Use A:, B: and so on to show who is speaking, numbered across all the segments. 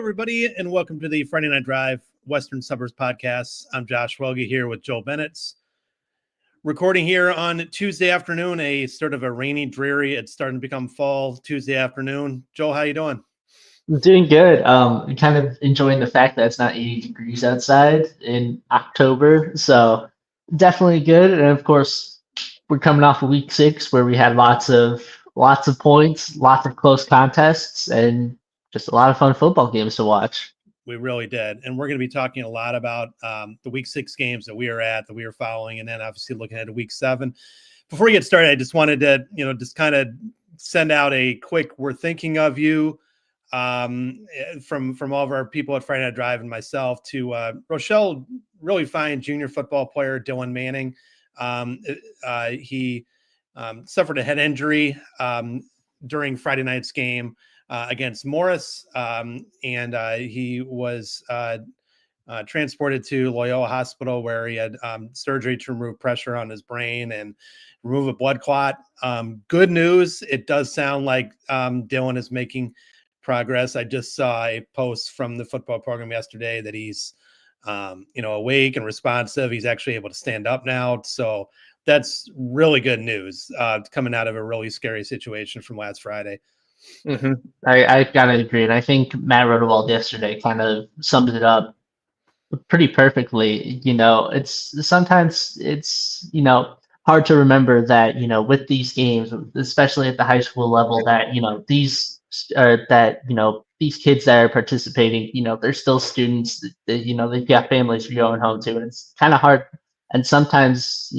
A: everybody, and welcome to the Friday Night Drive Western Suburbs podcast. I'm Josh Welge here with Joel Boenitz. Recording here on Tuesday afternoon, a sort of a rainy, dreary, it's starting to become fall Tuesday afternoon. Joel, how you doing?
B: I'm doing good. Kind of enjoying the fact that it's not 80 degrees outside in October, so definitely good. And of course, we're coming off of week 6 where we had lots of points, lots of close contests, and just a lot of fun football games to watch.
A: We really did. And we're going to be talking a lot about the week 6 games that we were following, and then obviously looking at week 7. Before we get started, I just wanted to, just kind of send out a quick, we're thinking of you from all of our people at Friday Night Drive and myself to Rochelle, really fine junior football player, Dylan Manning. He suffered a head injury during Friday night's game against Morris, and he was transported to Loyola Hospital where he had surgery to remove pressure on his brain and remove a blood clot. Good news. It does sound like Dylan is making progress. I just saw a post from the football program yesterday that he's, awake and responsive. He's actually able to stand up now. So that's really good news coming out of a really scary situation from last Friday.
B: Mm-hmm. I gotta agree, and I think Matt Rodewald yesterday kind of summed it up pretty perfectly. It's sometimes hard to remember that with these games, especially at the high school level, that these kids that are participating, they're still students. They've got families you're going home to, and it's kind of hard. And sometimes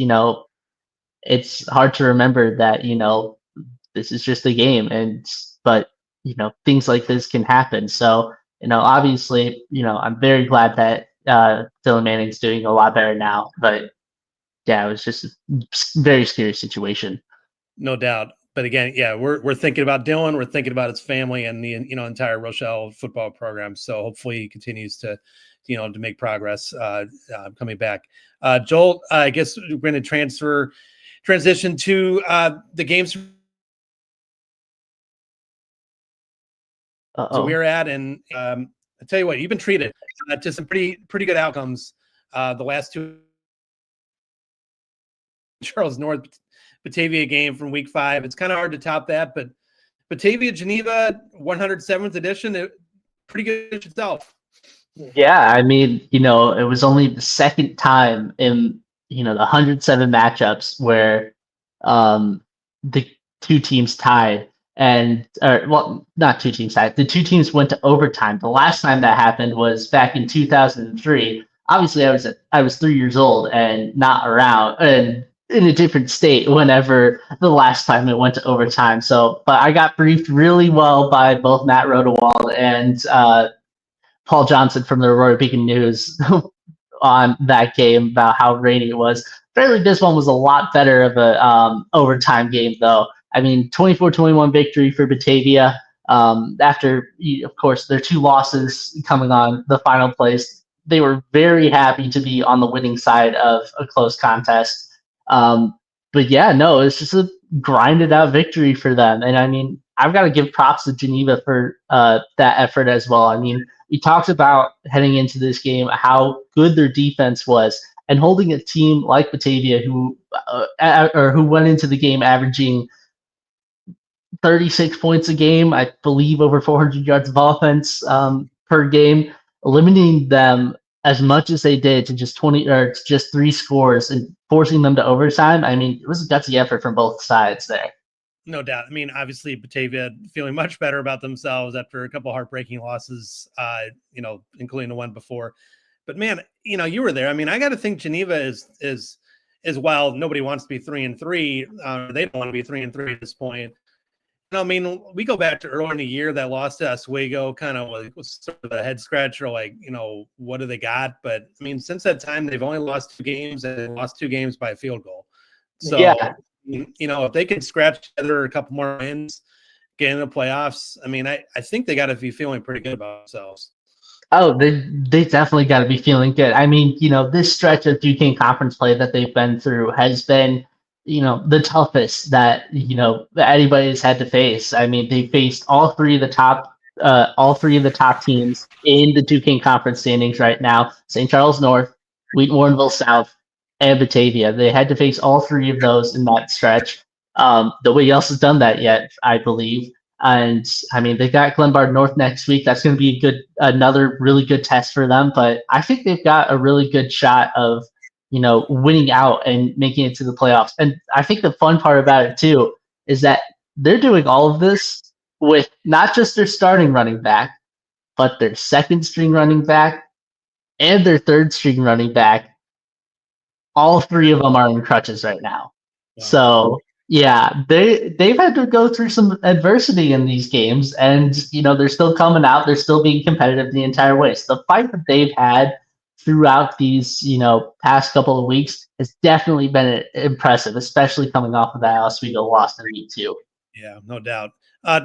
B: it's hard to remember that this is just a game, but things like this can happen. So obviously I'm very glad that Dylan Manning's doing a lot better now. But yeah, it was just a very scary situation.
A: No doubt. But again, yeah, we're thinking about Dylan. We're thinking about his family and the entire Rochelle football program. So hopefully he continues to make progress coming back. Joel, I guess we're going to transition to the games. So we're at, and I tell you what, you've been treated to some pretty good outcomes. The last 2 Charles North Batavia game from week 5. It's kind of hard to top that, but Batavia Geneva 107th edition, pretty good itself.
B: Yeah, I mean, it was only the second time in the 107 matchups where the two teams tied. Not two teams tied. The two teams went to overtime. The last time that happened was back in 2003. Obviously, I was 3 years old and not around and in a different state whenever the last time it went to overtime. So, but I got briefed really well by both Matt Rodewald and Paul Johnson from the Aurora Beacon News on that game about how rainy it was. Fairly, this one was a lot better of a overtime game, though. I mean, 24-21 victory for Batavia. After, of course, their 2 losses coming on the final place, they were very happy to be on the winning side of a close contest. But yeah, no, it's just a grinded out victory for them. And I mean, I've got to give props to Geneva for that effort as well. I mean, we talked about heading into this game how good their defense was, and holding a team like Batavia who went into the game averaging 36 points a game, I believe over 400 yards of offense per game, eliminating them as much as they did to just 3 scores and forcing them to overtime. I mean, it was a gutsy effort from both sides there.
A: No doubt. I mean, obviously Batavia feeling much better about themselves after a couple of heartbreaking losses, including the one before. But man, you were there. I mean, I got to think Geneva is while nobody wants to be 3-3, they don't want to be 3-3 at this point. I mean, we go back to earlier in the year, that loss to Oswego kind of was sort of a head scratcher, like, what do they got? But I mean, since that time, they've only lost 2 games and lost 2 games by a field goal. So, yeah. If they can scratch together a couple more wins, get in the playoffs, I mean, I think they got to be feeling pretty good about themselves.
B: Oh, they definitely got to be feeling good. I mean, this stretch of Duquesne conference play that they've been through has been the toughest that anybody's had to face. I mean, they faced all 3 of the top all three of the top teams in the Duquesne Conference standings right now: St. Charles North, Wheaton Warrenville South, and Batavia. They had to face all three of those in that stretch. Nobody else has done that yet, I believe. And I mean, they got Glenbard North next week. That's going to be another really good test for them. But I think they've got a really good shot of, winning out and making it to the playoffs. And I think the fun part about it too is that they're doing all of this with not just their starting running back, but their second string running back and their third string running back. All three of them are in crutches right now.
A: Wow.
B: So yeah, they've had to go through some adversity in these games, and they're still coming out. They're still being competitive the entire way. So the fight that they've had throughout these past couple of weeks has definitely been impressive, especially coming off of that Oswego loss in week 2.
A: Yeah, no doubt.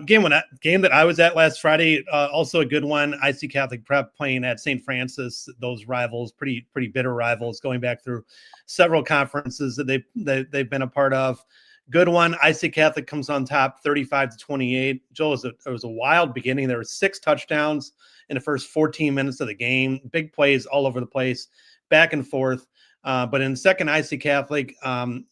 A: Game that I was at last Friday, also a good one. IC Catholic Prep playing at St. Francis. Those rivals, pretty bitter rivals, going back through several conferences that they've been a part of. Good one. IC Catholic comes on top, 35-28. Joel, it was a wild beginning. There were 6 touchdowns in the first 14 minutes of the game. Big plays all over the place, back and forth. But in the second, IC Catholic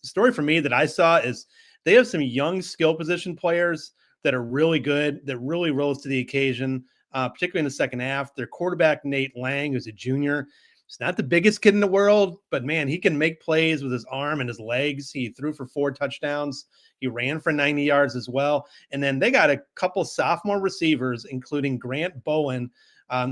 A: story for me that I saw is they have some young skill position players that are really good, that really rose to the occasion, particularly in the second half. Their quarterback, Nate Lang, who's a junior. He's not the biggest kid in the world, but, man, he can make plays with his arm and his legs. He threw for 4 touchdowns. He ran for 90 yards as well. And then they got a couple sophomore receivers, including Grant Bowen.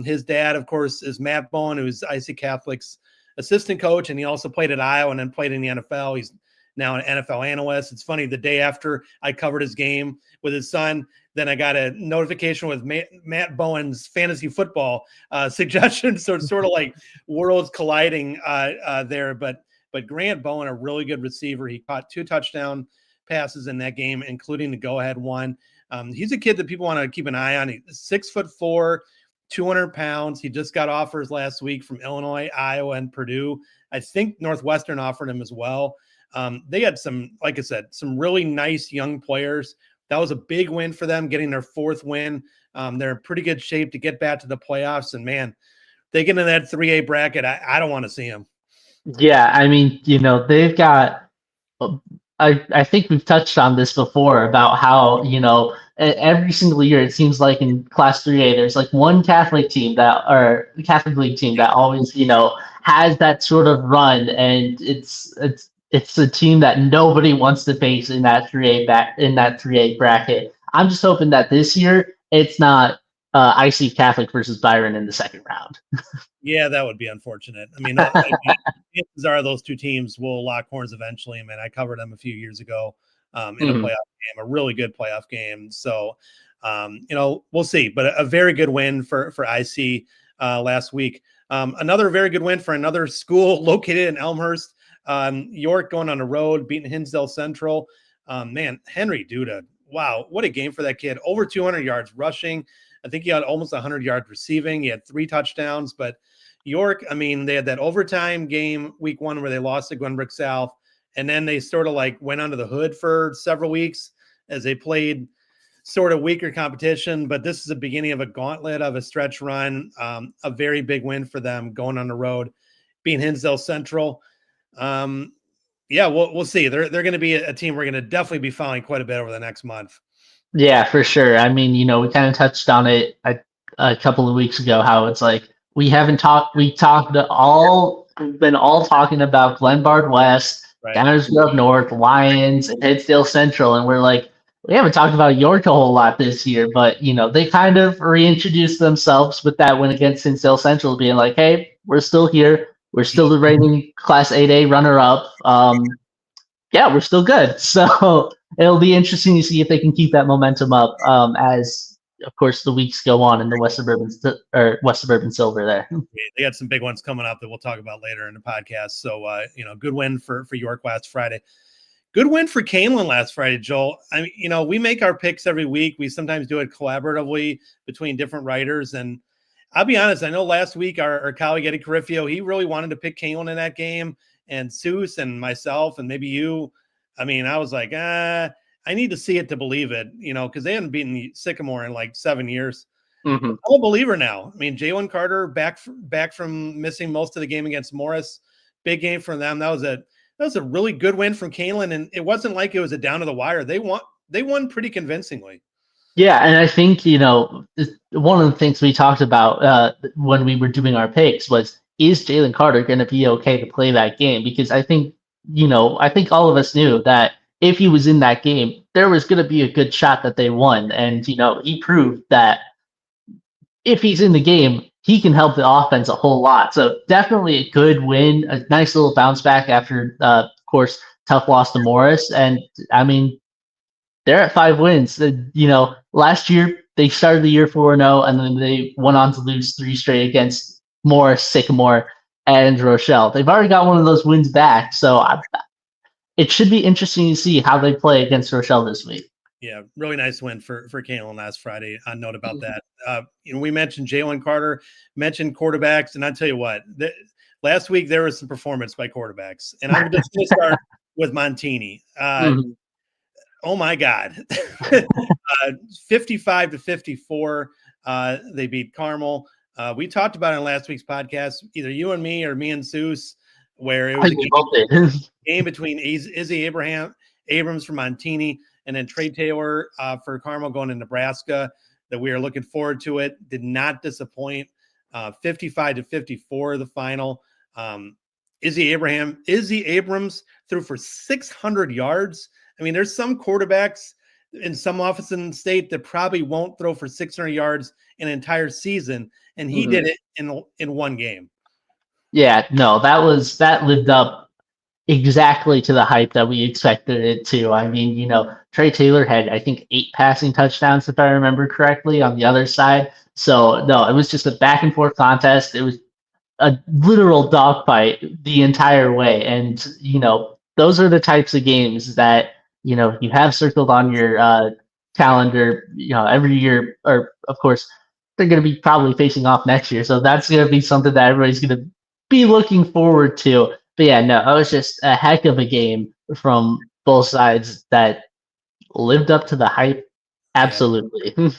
A: His dad, of course, is Matt Bowen, who's IC Catholic's assistant coach, and he also played at Iowa and then played in the NFL. He's now an NFL analyst. It's funny, the day after I covered his game with his son, then I got a notification with Matt Bowen's fantasy football suggestion. So it's sort of like worlds colliding there. But Grant Bowen, a really good receiver. He caught 2 touchdown passes in that game, including the go-ahead one. He's a kid that people want to keep an eye on. He's 6'4", 200 pounds. He just got offers last week from Illinois, Iowa, and Purdue. I think Northwestern offered him as well. They had some, like I said, some really nice young players. That was a big win for them, getting their 4th win. They're in pretty good shape to get back to the playoffs. And, man, they get in that 3A bracket. I don't want to see them.
B: Yeah, I mean, they've got I think we've touched on this before about how, every single year it seems like in Class 3A there's like one Catholic team or Catholic League team that always, has that sort of run, and it's a team that nobody wants to face in that 3A bracket. I'm just hoping that this year it's not IC Catholic versus Byron in the second round.
A: Yeah, that would be unfortunate. I mean, chances are those 2 teams will lock horns eventually. I mean, I covered them a few years ago in a playoff game, a really good playoff game. So, we'll see. But a very good win for IC last week. Another very good win for another school located in Elmhurst. York going on the road, beating Hinsdale Central. Man, Henry Duda, wow, what a game for that kid. Over 200 yards rushing. I think he had almost 100 yards receiving. He had 3 touchdowns. But York, I mean, they had that overtime game week 1 where they lost to Glenbrook South. And then they sort of like went under the hood for several weeks as they played sort of weaker competition. But this is the beginning of a gauntlet of a stretch run. A very big win for them going on the road, beating Hinsdale Central. Yeah, we'll see. They're going to be a team we're going to definitely be following quite a bit over the next month.
B: Yeah, for sure. I mean, we kind of touched on it a couple of weeks ago, how it's like we've been all talking about Glenbard West,
A: Right.
B: Downers Grove North, Lions, and Hinsdale Central, and we're like, we haven't talked about York a whole lot this year, but they kind of reintroduced themselves with that win against Hinsdale Central, being like, hey, we're still here. We're still the reigning Class 8A runner-up. Yeah, we're still good. So it'll be interesting to see if they can keep that momentum up as, of course, the weeks go on in the West Suburban Silver there.
A: They got some big ones coming up that we'll talk about later in the podcast. So, good win for York last Friday. Good win for Canelan last Friday, Joel. I mean, we make our picks every week. We sometimes do it collaboratively between different writers. And I'll be honest, I know last week our colleague Eddie Carifio, he really wanted to pick Canelan in that game. And Seuss and myself and maybe you, I mean, I was like, I need to see it to believe it, because they hadn't beaten Sycamore in like 7 years.
B: Mm-hmm.
A: I'm a believer now. I mean, Jalen Carter back from missing most of the game against Morris. Big game for them. That was a really good win from Kalen, and it wasn't like it was a down to the wire. They won pretty convincingly.
B: Yeah, and I think, one of the things we talked about when we were doing our picks was, is Jalen Carter going to be okay to play that game? Because I think all of us knew that if he was in that game, there was going to be a good shot that they won. And, he proved that if he's in the game, he can help the offense a whole lot. So definitely a good win, a nice little bounce back after, of course, tough loss to Morris. And I mean, they're at 5 wins. Last year they started the year 4-0, and then they went on to lose 3 straight against Morris, Sycamore, and Rochelle. They've already got one of those wins back, so it should be interesting to see how they play against Rochelle this week.
A: Yeah, really nice win for Kalen last Friday. A note about that. We mentioned Jalen Carter, mentioned quarterbacks, and I tell you what, last week there was some performance by quarterbacks, and I'm just going to start with Montini. Oh my God, 55-54. They beat Carmel. We talked about it in last week's podcast, either you and me or me and Seuss, where it was a game between Izzy Abrams from Montini and then Trey Taylor for Carmel going to Nebraska, that we are looking forward to it. Did not disappoint. 55-54, the final. Izzy Abrams threw for 600 yards. I mean, there's some quarterbacks in some office in the state that probably won't throw for 600 yards an entire season, and he did it in one game.
B: Yeah, no, that lived up exactly to the hype that we expected it to. I mean, Trey Taylor had, I think, 8 passing touchdowns, if I remember correctly, on the other side. So, no, it was just a back and forth contest. It was a literal dogfight the entire way. And, those are the types of games that, you have circled on your calendar, every year, or of course, they're going to be probably facing off next year. So that's going to be something that everybody's going to be looking forward to. But yeah, no, it was just a heck of a game from both sides that lived up to the hype. Absolutely.
A: Yeah.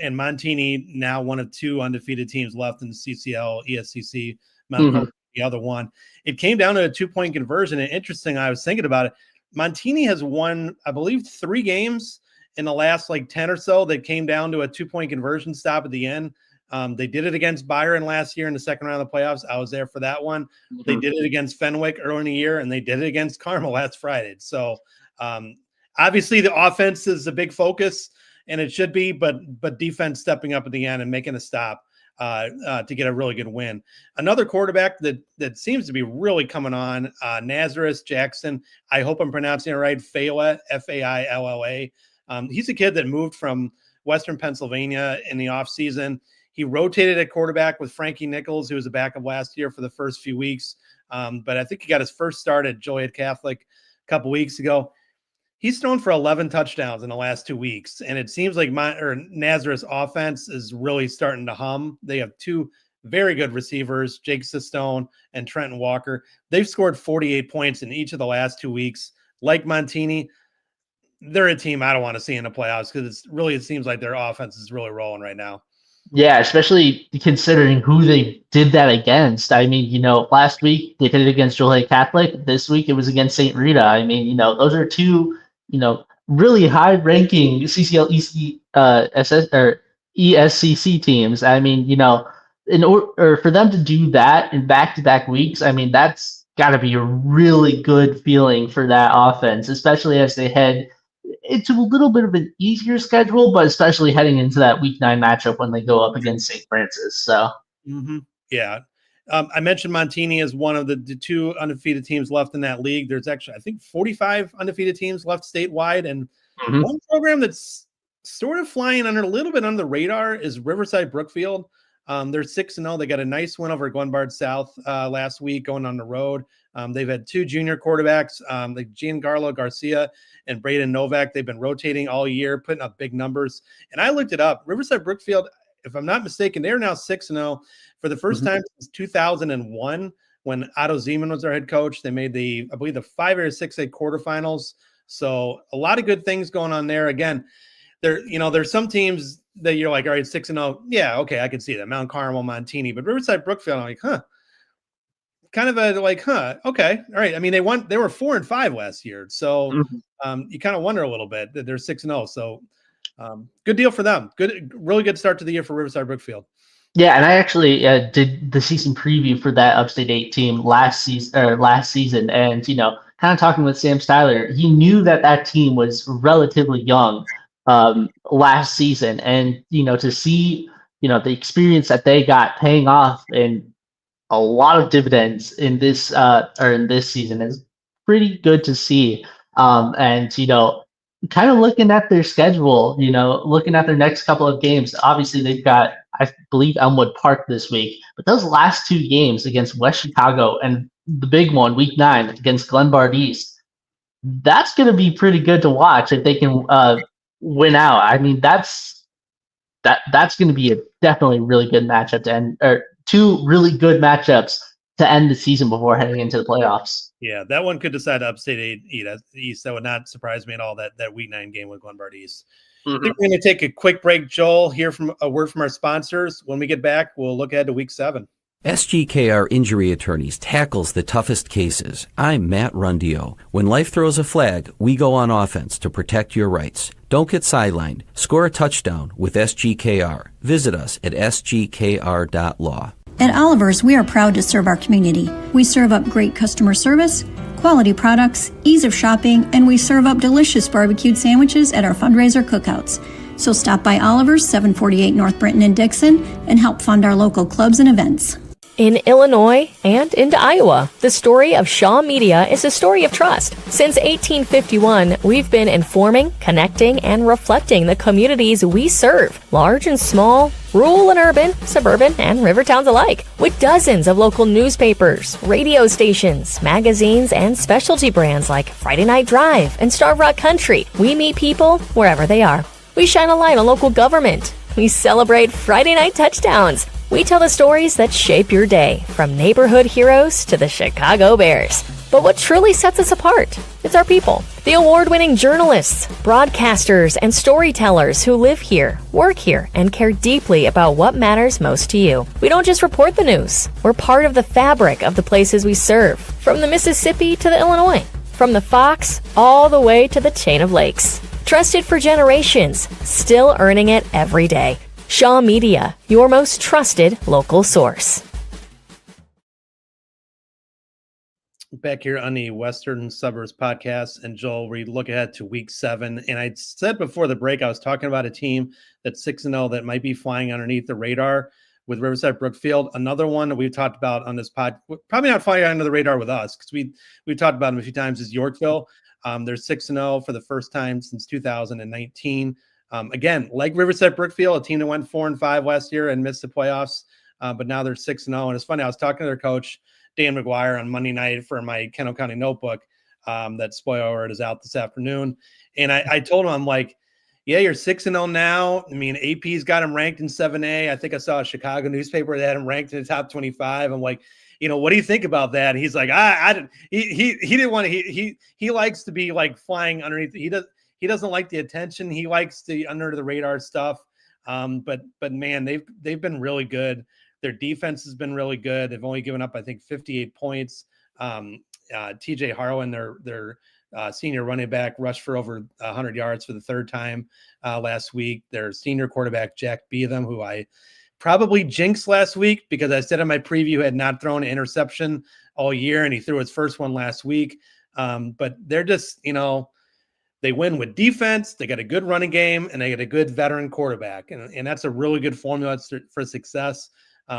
A: And Montini, now one of 2 undefeated teams left in the CCL, ESCC, Mount Carmel, the other one. It came down to a 2-point conversion. And interesting, I was thinking about it. Montini has won, I believe, 3 games in the last 10 or so that came down to a 2-point conversion stop at the end. They did it against Byron last year in the second round of the playoffs. I was there for that one. They did it against Fenwick early in the year, and they did it against Carmel last Friday. So obviously the offense is a big focus, and it should be, but defense stepping up at the end and making a stop to get a really good win. Another quarterback that seems to be really coming on, Nazareth Jackson. I hope I'm pronouncing it right. Failla, Failla. He's a kid that moved from Western Pennsylvania in the offseason. He rotated at quarterback with Frankie Nichols, who was a backup last year for the first few weeks. But I think he got his first start at Joliet Catholic a couple weeks ago. He's thrown for 11 touchdowns in the last 2 weeks, and it seems like Nazareth's offense is really starting to hum. They have 2 very good receivers, Jake Sistone and Trenton Walker. They've scored 48 points in each of the last 2 weeks. Like Montini, they're a team I don't want to see in the playoffs because it seems like their offense is really rolling right now.
B: Yeah, especially considering who they did that against. I mean, last week they did it against Joliet Catholic. This week it was against St. Rita. I mean, those are 2, really high-ranking CCL SS or ESCC teams. I mean, in order for them to do that in back-to-back weeks, I mean, that's got to be a really good feeling for that offense, especially as they head into a little bit of an easier schedule, but especially heading into that week 9 matchup when they go up against St. Francis. So,
A: yeah. I mentioned Montini as one of the 2 undefeated teams left in that league. There's actually, I think, 45 undefeated teams left statewide. And one program that's sort of flying a little bit under the radar is Riverside Brookfield. They're 6-0. They got a nice win over Glenbard South last week going on the road. They've had 2 junior quarterbacks, like Giancarlo Garcia and Braden Novak. They've been rotating all year, putting up big numbers. And I looked it up. Riverside Brookfield, if I'm not mistaken, they're now 6-0 for the first time since 2001 when Otto Zeman was their head coach. They made I believe the 5 or 6A quarterfinals. So a lot of good things going on there. Again, there's some teams that you're like, all right, 6-0. Yeah, okay, I can see that. Mount Carmel, Montini, but Riverside Brookfield, I'm like, kind of a like, okay, all right. I mean, they were 4-5 last year, so you kind of wonder a little bit that they're 6-0. So good deal for them. Really good start to the year for Riverside Brookfield.
B: Yeah, and I actually did the season preview for that Upstate 8 team last season, and kind of talking with Sam Styler, he knew that team was relatively young last season, and to see the experience that they got paying off in a lot of dividends in this season is pretty good to see. And kind of looking at their schedule, looking at their next couple of games, obviously they've got, I believe, Elmwood Park this week, but those last two games against West Chicago and the big one, week 9, against Glenbard East, that's going to be pretty good to watch if they can win out. I mean, that's going to be a definitely really good matchup to end, or two really good matchups to end the season before heading into the playoffs.
A: Yeah, that one could decide Upstate East. That would not surprise me at all, that week 9 game with Glenbard East. I think we're going to take a quick break, Joel, hear from a word from our sponsors. When we get back, we'll look ahead to week 7.
C: SGKR Injury Attorneys tackles the toughest cases. I'm Matt Rundio. When life throws a flag, we go on offense to protect your rights. Don't get sidelined. Score a touchdown with SGKR. Visit us at sgkr.law.
D: At Oliver's, we are proud to serve our community. We serve up great customer service, quality products, ease of shopping, and we serve up delicious barbecued sandwiches at our fundraiser cookouts. So stop by Oliver's, 748 North Brenton and Dixon, and help fund our local clubs and events.
E: In Illinois and into Iowa, the story of Shaw Media is a story of trust. Since 1851, we've been informing, connecting, and reflecting the communities we serve, large and small, rural and urban, suburban, and river towns alike, with dozens of local newspapers, radio stations, magazines, and specialty brands like Friday Night Drive and Starve Rock Country. We meet people wherever they are. We shine a light on local government. We celebrate Friday night touchdowns. We tell the stories that shape your day, from neighborhood heroes to the Chicago Bears. But what truly sets us apart? It's our people. The award-winning journalists, broadcasters, and storytellers who live here, work here, and care deeply about what matters most to you. We don't just report the news. We're part of the fabric of the places we serve, from the Mississippi to the Illinois, from the Fox all the way to the chain of lakes. Trusted for generations, still earning it every day. Shaw Media, your most trusted local source.
A: Back here on the Western Suburbs podcast, and Joel, we look ahead to week 7. And I said before the break, I was talking about a team that's 6-0 that might be flying underneath the radar with Riverside Brookfield. Another one that we've talked about on this pod, probably not flying under the radar with us because we've talked about them a few times, is Yorkville. They're 6-0 for the first time since 2019. Again, like Riverside Brookfield, a team that went 4-5 last year and missed the playoffs, but now they're 6-0. And it's funny, I was talking to their coach, Dan McGuire, on Monday night for my Kendall County notebook. That spoiler alert is out this afternoon. And I told him, I'm like, yeah, you're 6-0 now. I mean, AP's got him ranked in 7A. I think I saw a Chicago newspaper that had him ranked in the top 25. I'm like, what do you think about that? And he's like, he didn't want to, he likes to be like flying underneath. He doesn't like the attention. He likes the under the radar stuff. But man, they've been really good. Their defense has been really good. They've only given up, I think, 58 points. TJ Harlan, their senior running back, rushed for over 100 yards for the third time last week. Their senior quarterback, Jack Beetham, who I probably jinxed last week because I said in my preview had not thrown an interception all year, and he threw his first one last week. But they're just, they win with defense. They got a good running game, and they got a good veteran quarterback. And that's a really good formula for success.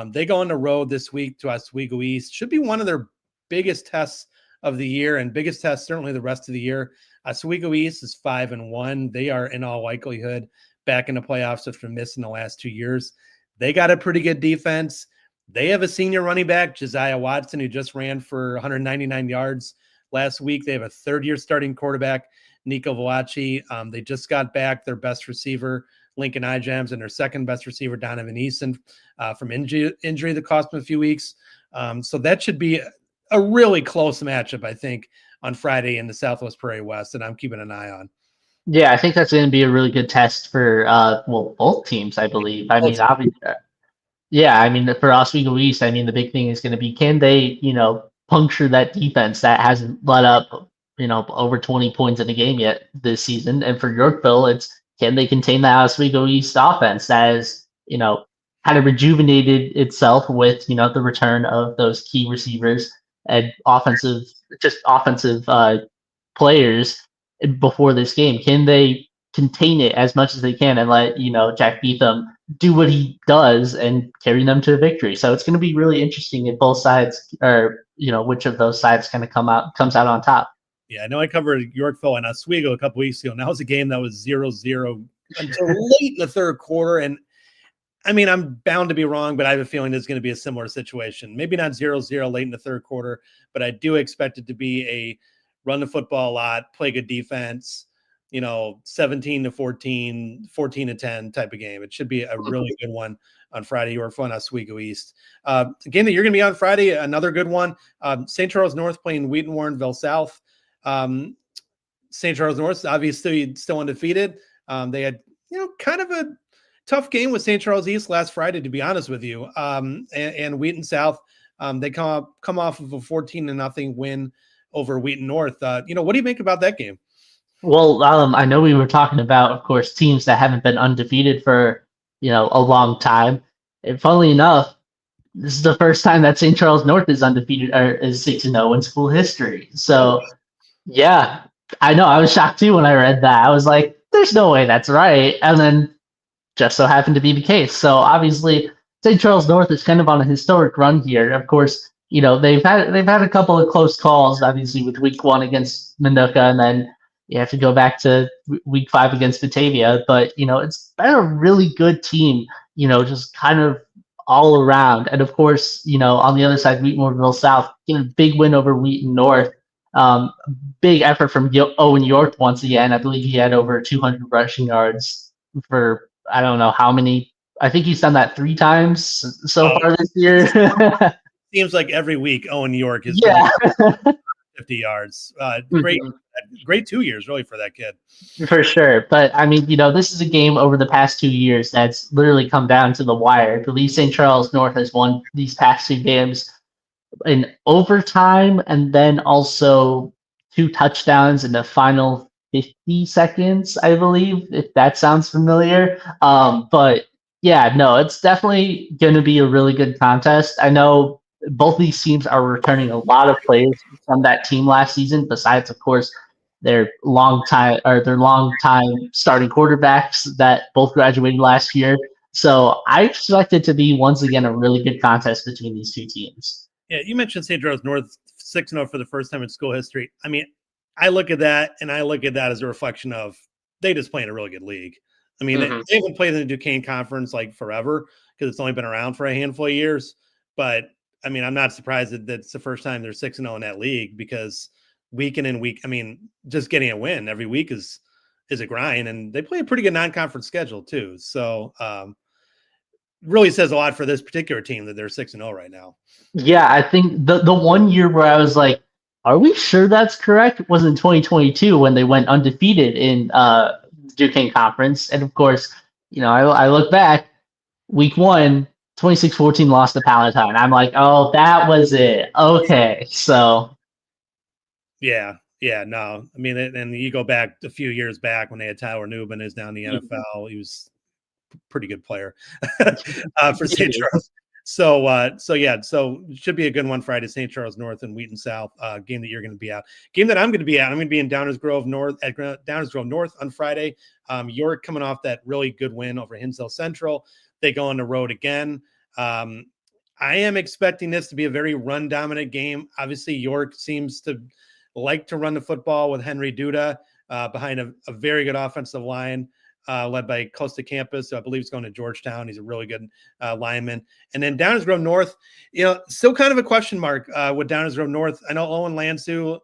A: They go on the road this week to Oswego East. Should be one of their biggest tests of the year, and biggest test certainly the rest of the year. Oswego East is 5-1. They are in all likelihood back in the playoffs after missing the last 2 years. They got a pretty good defense. They have a senior running back, Josiah Watson, who just ran for 199 yards last week. They have a third-year starting quarterback, Nico Velacci. They just got back their best receiver, Lincoln Ijams, and their second best receiver, Donovan Eason, from injury that cost him a few weeks. So that should be a really close matchup, I think, on Friday in the Southwest Prairie West, and I'm keeping an eye on.
B: Yeah, I think that's going to be a really good test for both teams, I believe. I mean, obviously, yeah, I mean, for Oswego East, I mean, the big thing is going to be, can they, puncture that defense that hasn't let up, over 20 points in a game yet this season? And for Yorkville, it's, can they contain the Oswego East offense that has, kind of rejuvenated itself with, the return of those key receivers and offensive players before this game? Can they contain it as much as they can and let, Jack Beetham do what he does and carry them to victory? So it's going to be really interesting if both sides, or which of those sides kind of comes out on top.
A: Yeah, I know I covered Yorkville and Oswego a couple weeks ago, and that was a game that was 0-0 until late in the third quarter. And I mean, I'm bound to be wrong, but I have a feeling it's going to be a similar situation. Maybe not 0-0 late in the third quarter, but I do expect it to be a run the football a lot, play good defense, 17-14, 14-10 type of game. It should be a really good one on Friday. Yorkville and Oswego East. A game that you're going to be on Friday, another good one. St. Charles North playing Wheaton Warrenville South. St. Charles North, obviously still undefeated. They had, kind of a tough game with St. Charles East last Friday, to be honest with you. And Wheaton South, they come off of a 14-0 win over Wheaton North. What do you make about that game?
B: Well, I know we were talking about, of course, teams that haven't been undefeated for, a long time. And funnily enough, this is the first time that St. Charles North is undefeated or is 6-0 in school history. So, yeah, I know. I was shocked too when I read that. I was like, there's no way that's right. And then just so happened to be the case. So obviously, St. Charles North is kind of on a historic run here. Of course, they've had a couple of close calls, obviously, with week 1 against Manuka, and then you have to go back to week 5 against Batavia. But it's been a really good team, just kind of all around. And of course, on the other side, Wheaton Warrenville South, big win over Wheaton North. Big effort from Owen York once again. I believe he had over 200 rushing yards for, I don't know how many. I think he's done that 3 times so far this year.
A: Seems like every week Owen York is 50 yards. Great 2 years really for that kid.
B: For sure. But I mean, this is a game over the past 2 years that's literally come down to the wire. I believe St. Charles North has won these past 2 games in overtime, and then also 2 touchdowns in the final 50 seconds, I believe, if that sounds familiar. But yeah, no, it's definitely going to be a really good contest. I know both these teams are returning a lot of players from that team last season, besides, of course, their long time starting quarterbacks that both graduated last year. So I expect it to be once again a really good contest between these 2 teams.
A: Yeah, you mentioned St. Charles North 6-0 for the first time in school history. I mean, I look at that as a reflection of they just play in a really good league. I mean, they haven't played in the Duquesne Conference like forever because it's only been around for a handful of years. But I mean, I'm not surprised that it's the first time they're 6-0 in that league, because week in and week, I mean, just getting a win every week is a grind, and they play a pretty good non-conference schedule too. So really says a lot for this particular team that they're 6-0 right now.
B: Yeah, I think the 1 year where I was like, are we sure that's correct, was in 2022 when they went undefeated in Duquesne Conference. And of course, I look back, week 1, 26-14 lost to Palatine. I'm like, oh, that was it. Okay, so.
A: Yeah, no. I mean, and you go back a few years back when they had Tyler Newman is now in the NFL. He was a pretty good player for St. Charles. So it should be a good one Friday. St. Charles North and Wheaton South, game that you're going to be at. Game that I'm going to be at. I'm going to be in Downers Grove North on Friday. York coming off that really good win over Hinsdale Central. They go on the road again. I am expecting this to be a very run dominant game. Obviously, York seems to like to run the football with Henry Duda behind a very good offensive line. Led by Costa Campus, who I believe is going to Georgetown. He's a really good lineman. And then Downers Grove North, still kind of a question mark with Downers Grove North. I know Owen Lansu,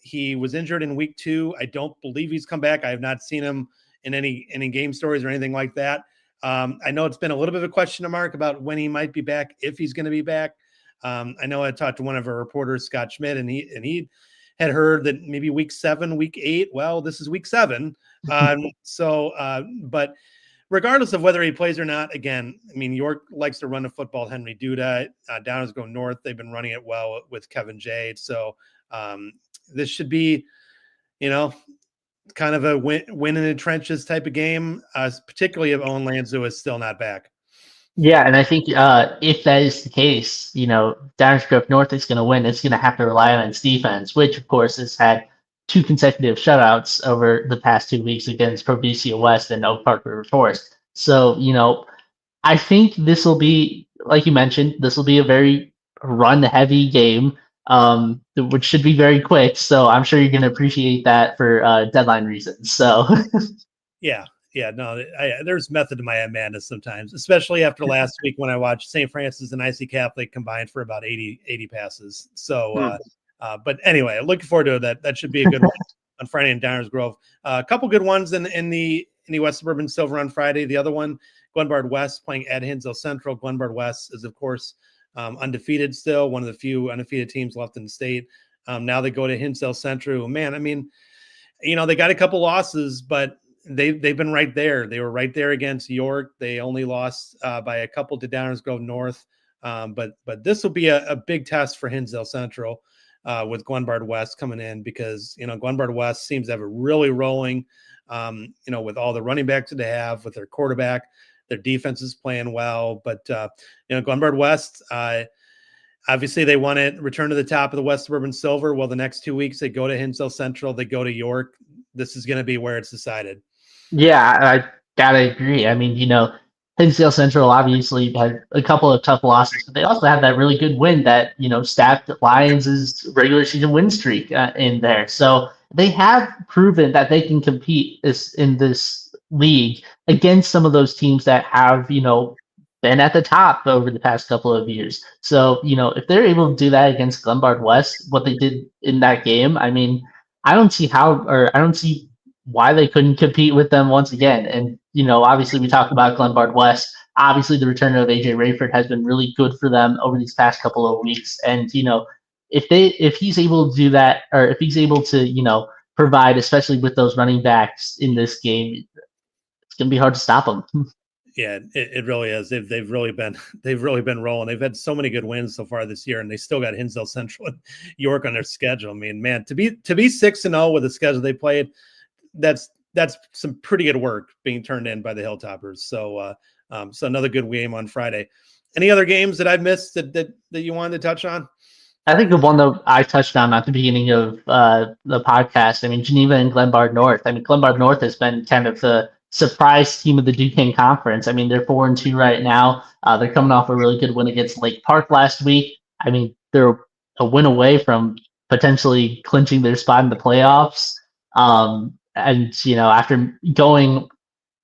A: he was injured in week 2. I don't believe he's come back. I have not seen him in any game stories or anything like that. I know it's been a little bit of a question mark about when he might be back, if he's going to be back. I know I talked to one of our reporters, Scott Schmidt, and he had heard that maybe week 7, week 8. Well, this is week 7. But regardless of whether he plays or not, again, I mean, York likes to run the football. Henry Duda, Downers go north. They've been running it well with Kevin Jade. So this should be, kind of a win in the trenches type of game, particularly if Owen Lanzu is still not back.
B: Yeah, and I think if that is the case, Downers Grove North is going to win. It's going to have to rely on its defense, which, of course, has had 2 consecutive shutouts over the past 2 weeks against Provincia West and Oak Park River Forest. So, I think this will be, like you mentioned, this will be a very run-heavy game, which should be very quick. So I'm sure you're going to appreciate that for deadline reasons. So,
A: yeah, no, there's method to my madness sometimes, especially after last week when I watched St. Francis and IC Catholic combined for about 80 passes. So, but anyway, looking forward to that. That should be a good one on Friday in Downers Grove. A couple good ones in the West Suburban Silver on Friday. The other one, Glenbard West playing at Hinsdale Central. Glenbard West is, of course, undefeated still, one of the few undefeated teams left in the state. Now they go to Hinsdale Central. Man, I mean, they got a couple losses, but they've been right there. They were right there against York. They only lost by a couple to Downers Grove North. But this will be a big test for Hinsdale Central with Glenbard West coming in, because Glenbard West seems to have it really rolling. With all the running backs that they have, with their quarterback, their defense is playing well. But Glenbard West, obviously they want to return to the top of the West Suburban Silver. Well, the next 2 weeks they go to Hinsdale Central, they go to York. This is going to be where it's decided.
B: Yeah, I gotta agree. I mean, Hinsdale Central obviously had a couple of tough losses, but they also had that really good win that, stacked Lions' regular season win streak in there. So they have proven that they can compete in this league against some of those teams that have, been at the top over the past couple of years. So, if they're able to do that against Glenbard West, what they did in that game, I mean, I don't see why they couldn't compete with them once again. And, obviously we talked about Glenbard West. Obviously the return of AJ Rayford has been really good for them over these past couple of weeks. And, if he's able to do that, or if he's able to, provide, especially with those running backs in this game, it's going to be hard to stop them.
A: Yeah, it really is. They've really been rolling. They've had so many good wins so far this year, and they still got Hinsdale Central and York on their schedule. I mean, man, to be 6-0 with the schedule they played, that's some pretty good work being turned in by the Hilltoppers. So another good game on Friday. Any other games that I've missed that you wanted to touch on?
B: I think the one that I touched on at the beginning of the podcast, I mean, Geneva and Glenbard North. I mean, Glenbard North has been kind of the surprise team of the Duquesne Conference. I mean, they're 4-2 right now. They're coming off a really good win against Lake Park last week. I mean, they're a win away from potentially clinching their spot in the playoffs. And after going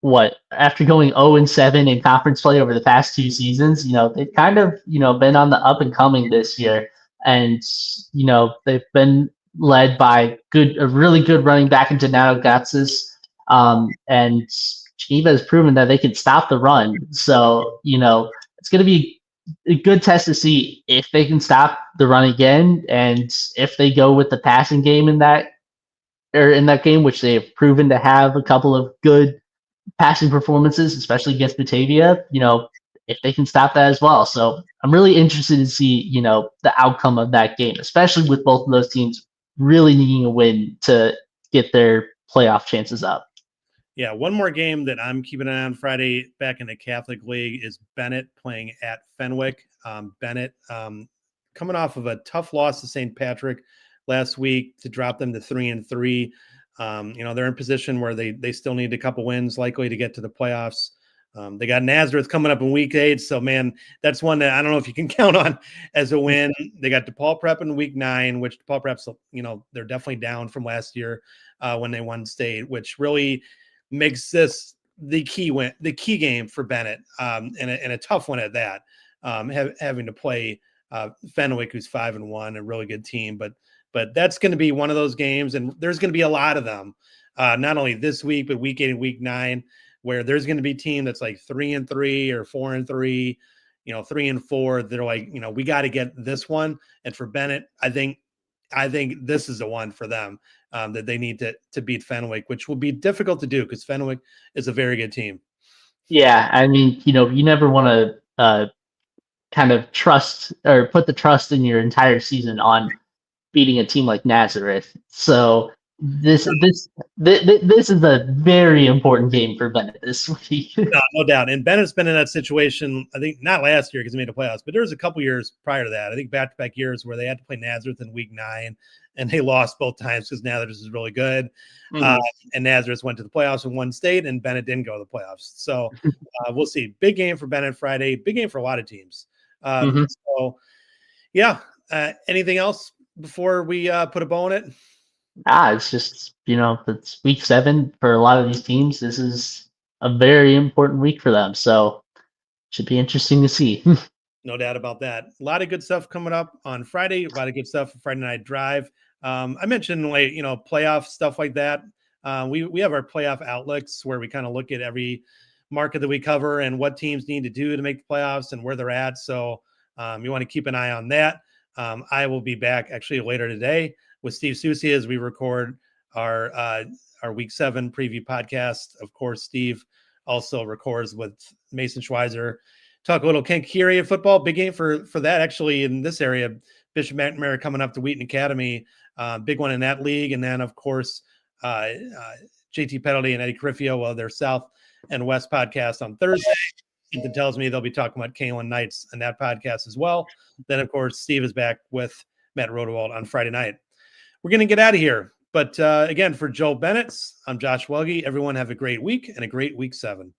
B: 0-7 in conference play over the past 2 seasons, they've kind of been on the up and coming this year. And they've been led by a really good running back in Donato Gatsis. And Geneva has proven that they can stop the run. So, it's going to be a good test to see if they can stop the run again, and if they go with the passing game in that game, which they have proven to have a couple of good passing performances, especially against Batavia, if they can stop that as well. So I'm really interested to see, the outcome of that game, especially with both of those teams really needing a win to get their playoff chances up.
A: Yeah, one more game that I'm keeping an eye on Friday back in the Catholic League is Bennett playing at Fenwick. Bennett coming off of a tough loss to St. Patrick last week to drop them to 3-3. They're in position where they still need a couple wins likely to get to the playoffs. They got Nazareth coming up in week 8. So, man, that's one that I don't know if you can count on as a win. They got DePaul Prep in week 9, which DePaul Prep's, they're definitely down from last year when they won state, which really makes this the key game for Bennett, and a tough one at that, having to play Fenwick, who's 5-1, a really good team. But that's going to be one of those games, and there's going to be a lot of them, not only this week, but week 8 and week 9, where there's going to be a team that's like 3-3 or 4-3, 3-4. They're like, we got to get this one. And for Bennett, I think I think this is the one for them that they need to beat Fenwick, which will be difficult to do because Fenwick is a very good team.
B: Yeah, I mean, you never want to kind of trust or put the trust in your entire season on beating a team like Nazareth. So this is a very important game for Bennett this week.
A: No doubt. And Bennett's been in that situation, I think, not last year because he made the playoffs, but there was a couple years prior to that. I think back-to-back years where they had to play Nazareth in week 9, and they lost both times because Nazareth is really good. And Nazareth went to the playoffs in one state, and Bennett didn't go to the playoffs. So we'll see. Big game for Bennett Friday. Big game for a lot of teams. So, yeah. Anything else before we put a bow on it?
B: It's just, it's week 7 for a lot of these teams. This is a very important week for them. So should be interesting to see.
A: No doubt about that. A lot of good stuff coming up on Friday. A lot of good stuff for Friday Night Drive. I mentioned playoff stuff like that. We have our playoff outlooks where we kind of look at every market that we cover and what teams need to do to make the playoffs and where they're at. So you want to keep an eye on that. I will be back actually later today with Steve Susi as we record our week 7 preview podcast. Of course, Steve also records with Mason Schweizer. Talk a little Kankakee area football. Big game for that actually in this area. Bishop McNamara coming up to Wheaton Academy. Big one in that league. And then, of course, JT Penalty and Eddie Carriffio, their South and West podcast on Thursday. Ethan tells me they'll be talking about Kalen Knights in that podcast as well. Then, of course, Steve is back with Matt Rodewald on Friday night. We're going to get out of here. But again, for Joe Bennett, I'm Josh Welge. Everyone have a great week and a great week 7.